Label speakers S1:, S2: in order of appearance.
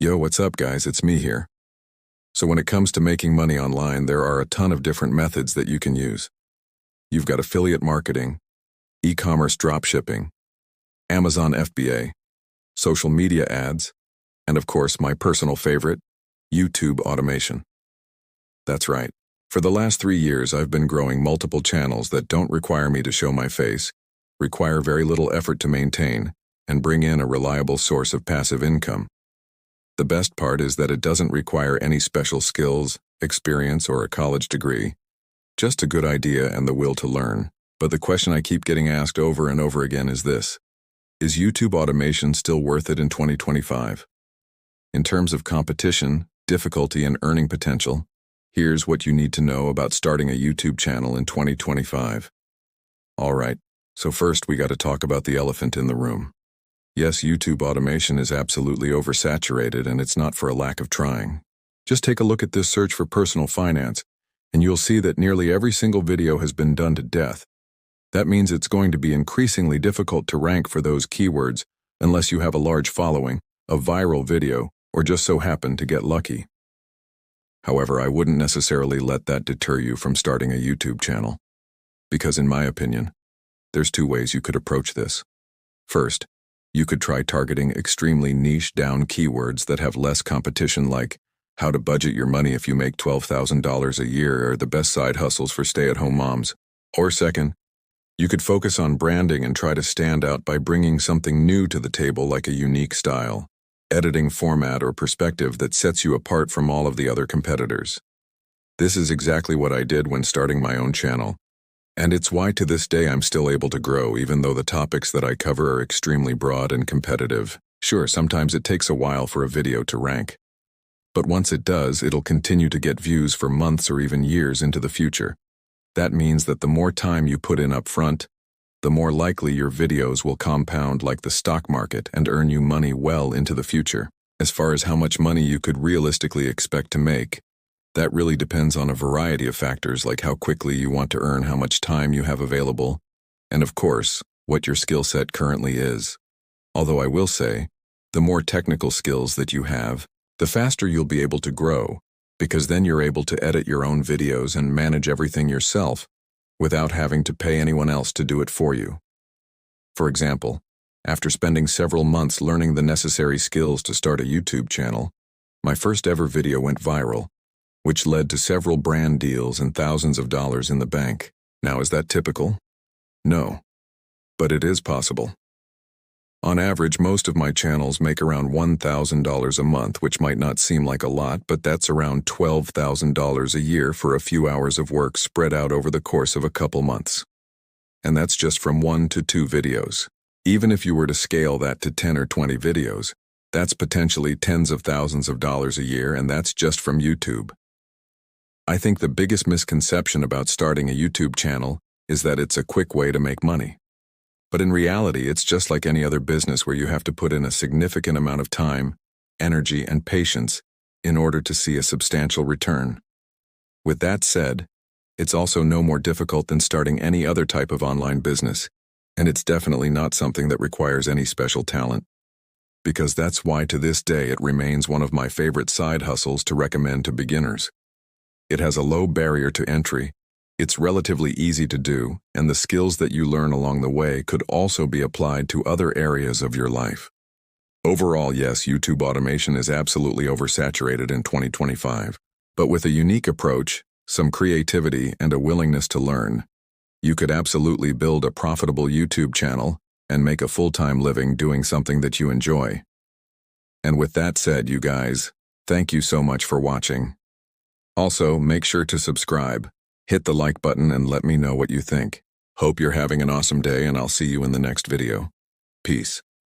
S1: Yo, what's up guys, it's me here. So when it comes to making money online, there are a ton of different methods that you can use. You've got affiliate marketing, e-commerce dropshipping, Amazon FBA, social media ads, and of course my personal favorite, YouTube automation. That's right. For the last 3 years, I've been growing multiple channels that don't require me to show my face, require very little effort to maintain, and bring in a reliable source of passive income. The best part is that it doesn't require any special skills, experience, or a college degree. Just a good idea and the will to learn. But the question I keep getting asked over and over again is this: is YouTube automation still worth it in 2025? In terms of competition, difficulty, and earning potential, here's what you need to know about starting a YouTube channel in 2025. Alright, so first we gotta talk about the elephant in the room. Yes, YouTube automation is absolutely oversaturated, and it's not for a lack of trying. Just take a look at this search for personal finance, and you'll see that nearly every single video has been done to death. That means it's going to be increasingly difficult to rank for those keywords unless you have a large following, a viral video, or just so happen to get lucky. However, I wouldn't necessarily let that deter you from starting a YouTube channel. Because in my opinion, there's 2 ways you could approach this. First, you could try targeting extremely niche-down keywords that have less competition, like how to budget your money if you make $12,000 a year, or the best side hustles for stay-at-home moms. Or second, you could focus on branding and try to stand out by bringing something new to the table, like a unique style, editing format, or perspective that sets you apart from all of the other competitors. This is exactly what I did when starting my own channel, and it's why to this day I'm still able to grow even though the topics that I cover are extremely broad and competitive. Sure, sometimes it takes a while for a video to rank, but once it does, it'll continue to get views for months or even years into the future. That means that the more time you put in up front, the more likely your videos will compound like the stock market and earn you money well into the future. As far as how much money you could realistically expect to make, that really depends on a variety of factors, like how quickly you want to earn, how much time you have available, and of course, what your skill set currently is. Although I will say, the more technical skills that you have, the faster you'll be able to grow, because then you're able to edit your own videos and manage everything yourself without having to pay anyone else to do it for you. For example, after spending several months learning the necessary skills to start a YouTube channel, my first ever video went viral, which led to several brand deals and thousands of dollars in the bank. Now, is that typical? No. But it is possible. On average, most of my channels make around $1,000 a month, which might not seem like a lot, but that's around $12,000 a year for a few hours of work spread out over the course of a couple months. And that's just from 1 to 2 videos. Even if you were to scale that to 10 or 20 videos, that's potentially tens of thousands of dollars a year, and that's just from YouTube. I think the biggest misconception about starting a YouTube channel is that it's a quick way to make money. But in reality, it's just like any other business where you have to put in a significant amount of time, energy, and patience in order to see a substantial return. With that said, it's also no more difficult than starting any other type of online business, and it's definitely not something that requires any special talent. Because that's why to this day it remains one of my favorite side hustles to recommend to beginners. It has a low barrier to entry, it's relatively easy to do, and the skills that you learn along the way could also be applied to other areas of your life. Overall, yes, YouTube automation is absolutely oversaturated in 2025, but with a unique approach, some creativity, and a willingness to learn, you could absolutely build a profitable YouTube channel and make a full-time living doing something that you enjoy. And with that said, you guys, thank you so much for watching. Also, make sure to subscribe, hit the like button, and let me know what you think. Hope you're having an awesome day, and I'll see you in the next video. Peace.